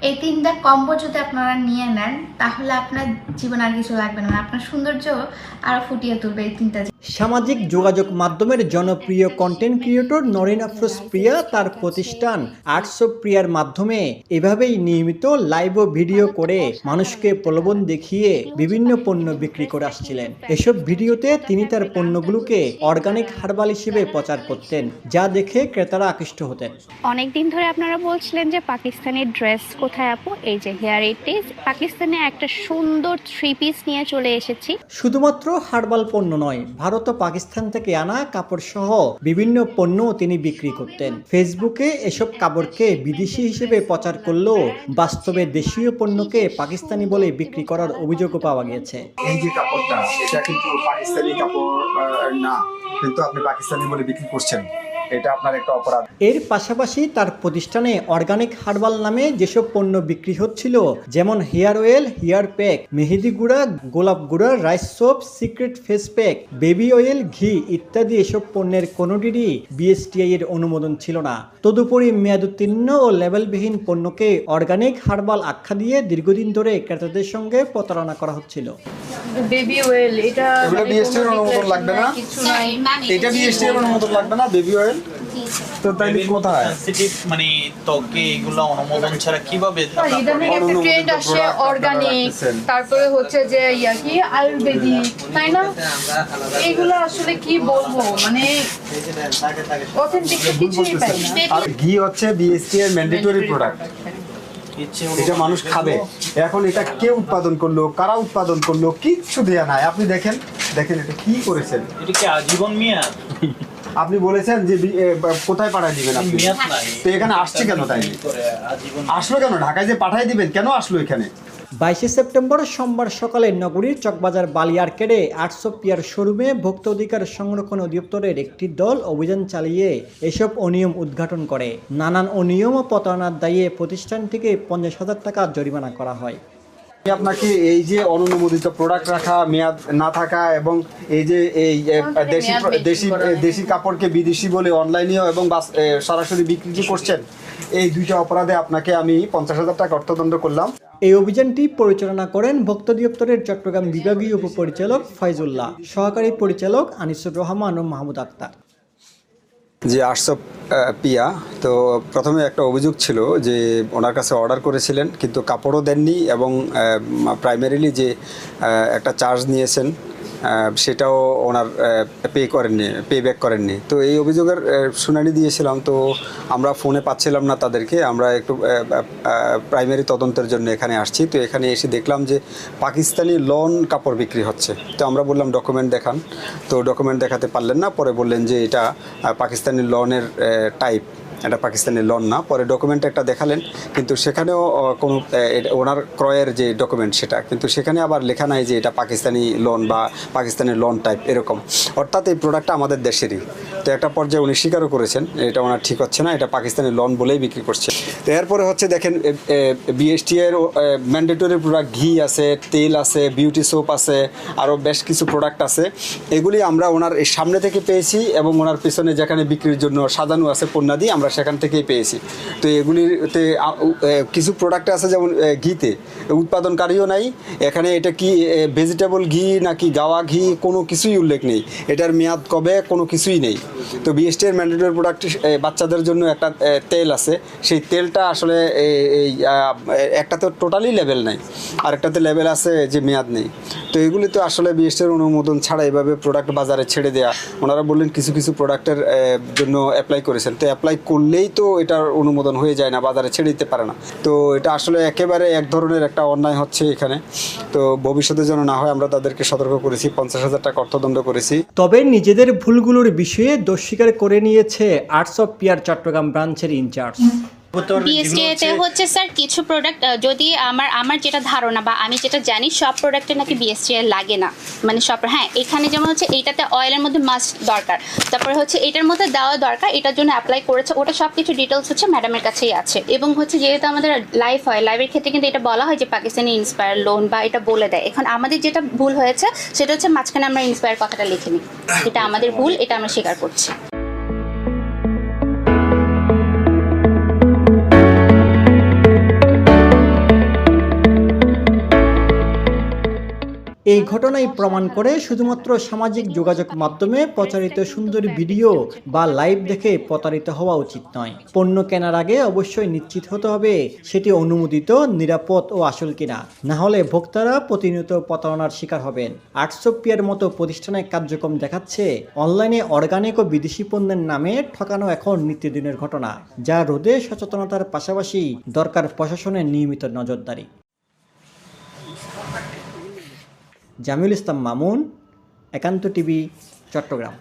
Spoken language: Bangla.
এই তিনটা কম্বো যদি আপনারা নিয়ে নেন তাহলে আপনার জীবন আর কিছু লাগবে না, আপনার সৌন্দর্য আরো ফুটিয়ে তুলবে এই তিনটা। সামাজিক যোগাযোগ মাধ্যমের জনপ্রিয় কন্টেন্ট ক্রিয়েটর নরিন আফরোজ প্রিয়া তার প্রতিষ্ঠান আর্টস অফ প্রিয়ার মাধ্যমে এভাবেই নিয়মিত লাইভ ও ভিডিও করে মানুষকে প্রলোভন দেখিয়ে বিভিন্ন পণ্য বিক্রি করে আসছিলেন। এসব ভিডিওতে তিনি তার পণ্যগুলোকে অর্গানিক হার্বাল হিসেবে প্রচার করতেন, যা দেখে ক্রেতারা আকৃষ্ট হতেন। অনেকদিন ধরে আপনারা বলছিলেন যে পাকিস্তানি ড্রেস কোথায় আপু, এই যে হেয়ার ইট ইজ পাকিস্তানে একটা সুন্দর 3 পিস নিয়ে চলে এসেছি। শুধুমাত্র হার্বাল পণ্য নয়, ভারত ও পাকিস্তান থেকে আনা কাপড় সহ বিভিন্ন পণ্য তিনি বিক্রি করতেন। ফেসবুকে এসব কাপড়কে বিদেশি হিসেবে প্রচার করলেও বাস্তবে দেশীয় পণ্যকে পাকিস্তানি বলে বিক্রি করার অভিযোগও পাওয়া গেছে। এই যে কাপড়টা, এটা কিন্তু পাকিস্তানি কাপড় না, কিন্তু আপনি পাকিস্তানি বলে বিক্রি করছেন, এটা আপনার একটা অপরাধ। এর পাশাপাশি তার প্রতিষ্ঠানে অর্গানিক হার্বাল নামে যেসব পণ্য বিক্রি হচ্ছিল, যেমন হেয়ার অয়েল, হেয়ার প্যাক, মেহেদি গুঁড়া, গোলাপ গুঁড়া, rice soap, secret face pack, baby oil, ঘি ইত্যাদি এসব পণ্যের কোনোটিরই বিএসটিআই এর অনুমোদন ছিল না। তদুপরি মেয়াদোত্তীর্ণ ও লেবেলবিহীন পণ্যকে অর্গানিক হার্বাল আখ্যা দিয়ে দীর্ঘদিন ধরে ক্রেতাদের সঙ্গে প্রতারণা করা হচ্ছিল। বেবি অয়েল, এটা এগুলো বিএসটি এর অনুমোদন লাগবে না, কিছু নাই। এটা বিএসটি এর অনুমোদন লাগবে না, বেবি অয়েল। তো তাইলে কোথায় সেনসিটিভ মানে ত্বকে এগুলো অনুমোদন ছাড়া কিভাবে? ইদানিং একটা ট্রেন্ড আসে অর্গানিক, তারপরে হচ্ছে যে কি আয়ুর্বেদিক, তাই না? এগুলো আসলে কি বলবো, মানে অথেন্টিক কিছুই পাই না। আর ঘি হচ্ছে বিএসটি এর ম্যান্ডেটরি প্রোডাক্ট, এটা মানুষ খাবে। এখন এটা কে উৎপাদন করলো, কারা উৎপাদন করলো, কিচ্ছু দেয়া নাই। আপনি দেখেন দেখেন এটা কি করেছেন। এটা কি আজীবন মেয়াদ? আপনি বলেছেন যে কোথায় পাঠায় দিবেন আপনি, মেয়াদ নাই। তো এখানে আসছে কেন? তাই আসলো কেন? ঢাকায় যে পাঠায় দিবেন, কেন আসলো এখানে? 22 সেপ্টেম্বর সোমবার সকালে নগরীর চকবাজার বালি আর্কেডে আর্টস অফ প্রিয়ার শোরুমে ভোক্তা অধিকার সংরক্ষণ অধিদপ্তরের একটি দল অভিযান চালিয়ে এসব অনিয়ম উদ্ঘাটন করে। নানান অনিয়ম ও প্রতারণার দায়ে প্রতিষ্ঠানটিকে 50,000 টাকা জরিমানা করা হয়। আপনাকে এই যে অনুমোদিত প্রোডাক্ট রাখা, মেয়াদ না থাকা, এবং এই যে এই দেশি কাপড়কে বিদেশি বলে অনলাইনেও এবং সরাসরি বিক্রি করছেন, এই দুইটা অপরাধে আপনাকে আমি 50,000 টাকা অর্থদণ্ড করলাম। এই অভিযানটি পরিচালনা করেন ভোক্তা অধিদপ্তরের চট্টগ্রাম বিভাগীয় উপপরিচালক ফয়জুল্লাহ, সহকারী পরিচালক আনিসুর রহমান ও মাহমুদ আক্তার। যে আর্টস অফ পিয়া, তো প্রথমে একটা অভিযোগ ছিল যে ওনার কাছে অর্ডার করেছিলেন কিন্তু কাপড়ও দেননি, এবং প্রাইমারিলি যে একটা চার্জ নিয়েছেন সেটাও ওনার পে ব্যাক করেননি। তো এই অভিযোগের শুনানি দিয়েছিলাম, তো আমরা ফোনে পাচ্ছিলাম না তাদেরকে। আমরা একটু প্রাইমারি তদন্তের জন্য এখানে আসছি। তো এখানে এসে দেখলাম যে পাকিস্তানি লন কাপড় বিক্রি হচ্ছে। তো আমরা বললাম ডকুমেন্ট দেখান, তো ডকুমেন্ট দেখাতে পারলেন না। পরে বললেন যে এটা পাকিস্তানি লনের টাইপ, এটা পাকিস্তানি লন না। পরে ডকুমেন্ট একটা দেখালেন, কিন্তু সেখানেও কোনো ওনার ক্রয়ের যে ডকুমেন্ট সেটা, কিন্তু সেখানে আবার লেখা নাই যে এটা পাকিস্তানি লোন বা পাকিস্তানি লোন টাইপ এরকম। অর্থাৎ এই প্রোডাক্টটা আমাদের দেশেরই। তো একটা পর্যায়ে উনি স্বীকারও করেছেন এটা ওনার ঠিক হচ্ছে না, এটা পাকিস্তানি লোন বলেই বিক্রি করছে। তো এরপরে হচ্ছে দেখেন বিএসটি এর ম্যান্ডেটরি প্রোডাক্ট ঘি আছে, তেল আছে, বিউটি সোপ আছে, আরও বেশ কিছু প্রোডাক্ট আছে। এগুলি আমরা ওনার এই সামনে থেকে পেয়েছি, এবং ওনার পেছনে যেখানে বিক্রির জন্য সাজানো আছে পণ্যাদি আমরা সেখান থেকেই পেয়েছি। তো এগুলিতে কিছু প্রোডাক্ট আছে, যেমন ঘিতে উৎপাদনকারীও নাই এখানে, এটা কি ভেজিটেবল ঘি নাকি গাওয়া ঘি কোনো কিছুই উল্লেখ নেই, এটার মেয়াদ কবে কোনো কিছুই নেই। তো বিএসটি এর ম্যান্ডেটরি প্রোডাক্ট বাচ্চাদের জন্য একটা তেল আছে, সেই তেলটা আসলে এই একটাতে টোটালি লেভেল নাই, আর একটাতে লেভেল আছে যে মেয়াদ নেই। তো এগুলি তো আসলে বিএসটি এর অনুমোদন ছাড়া এভাবে প্রোডাক্ট বাজারে ছেড়ে দেয়া। ওনারা বললেন কিছু কিছু প্রোডাক্টের জন্য অ্যাপ্লাই করেছেন, তো অ্যাপ্লাই করলেই তো এটার অনুমোদন হয়ে যায় না, বাজারে ছেড়ে দিতে পারে না। তো এটা আসলে একেবারে এক ধরনের একটা অন্যায় হচ্ছে এখানে। তো ভবিষ্যতে যেন না হয় আমরা তাদেরকে সতর্ক করেছি, 50,000 টাকা অর্থদণ্ড করেছি। তবে নিজেদের ভুলগুলোর বিষয়ে দোষ স্বীকার করে নিয়েছে আর্টস অফ পিয়ার চট্টগ্রাম ব্রাঞ্চের ইনচার্জ। বিএসটিআইতে হচ্ছে স্যার কিছু প্রোডাক্ট, যদি আমার যেটা ধারণা বা আমি যেটা জানি, সব প্রোডাক্টে নাকি বিএসটিআই লাগে না, মানে সব। হ্যাঁ, এখানে যেমন হচ্ছে এইটাতে অয়েলের মধ্যে মাস্ট দরকার, তারপরে হচ্ছে এটার মধ্যে দেওয়া দরকার, এটার জন্য অ্যাপ্লাই করেছে, ওটা সব কিছু ডিটেলস হচ্ছে ম্যাডামের কাছেই আছে। এবং হচ্ছে যেহেতু আমাদের লাইভ হয়, লাইভের ক্ষেত্রে কিন্তু এটা বলা হয় যে পাকিস্তানি ইন্সপায়ার লোন বা এটা বলে দেয়। এখন আমাদের যেটা ভুল হয়েছে সেটা হচ্ছে মাঝখানে আমরা ইন্সপায়ার কথাটা লিখিনি, এটা আমাদের ভুল, এটা আমরা স্বীকার করছি। এই ঘটনাই প্রমাণ করে শুধুমাত্র সামাজিক যোগাযোগ মাধ্যমে প্রচারিত সুন্দর ভিডিও বা লাইভ দেখে প্রতারিত হওয়া উচিত নয়। পণ্য কেনার আগে অবশ্যই নিশ্চিত হতে হবে সেটি অনুমোদিত, নিরাপদ ও আসল কিনা, না হলে ভোক্তারা প্রতিনিয়ত প্রতারণার শিকার হবেন। আর্টসোপিয়ার মতো প্রতিষ্ঠানের কার্যক্রম দেখাচ্ছে অনলাইনে অর্গানিক ও বিদেশি পণ্যের নামে ঠকানো এখন নিত্যদিনের ঘটনা, যা রোধে সচেতনতার পাশাপাশি দরকার প্রশাসনের নিয়মিত নজরদারি। জামিউল ইসলাম মামুন, একান্ত টিভি, চট্টগ্রাম।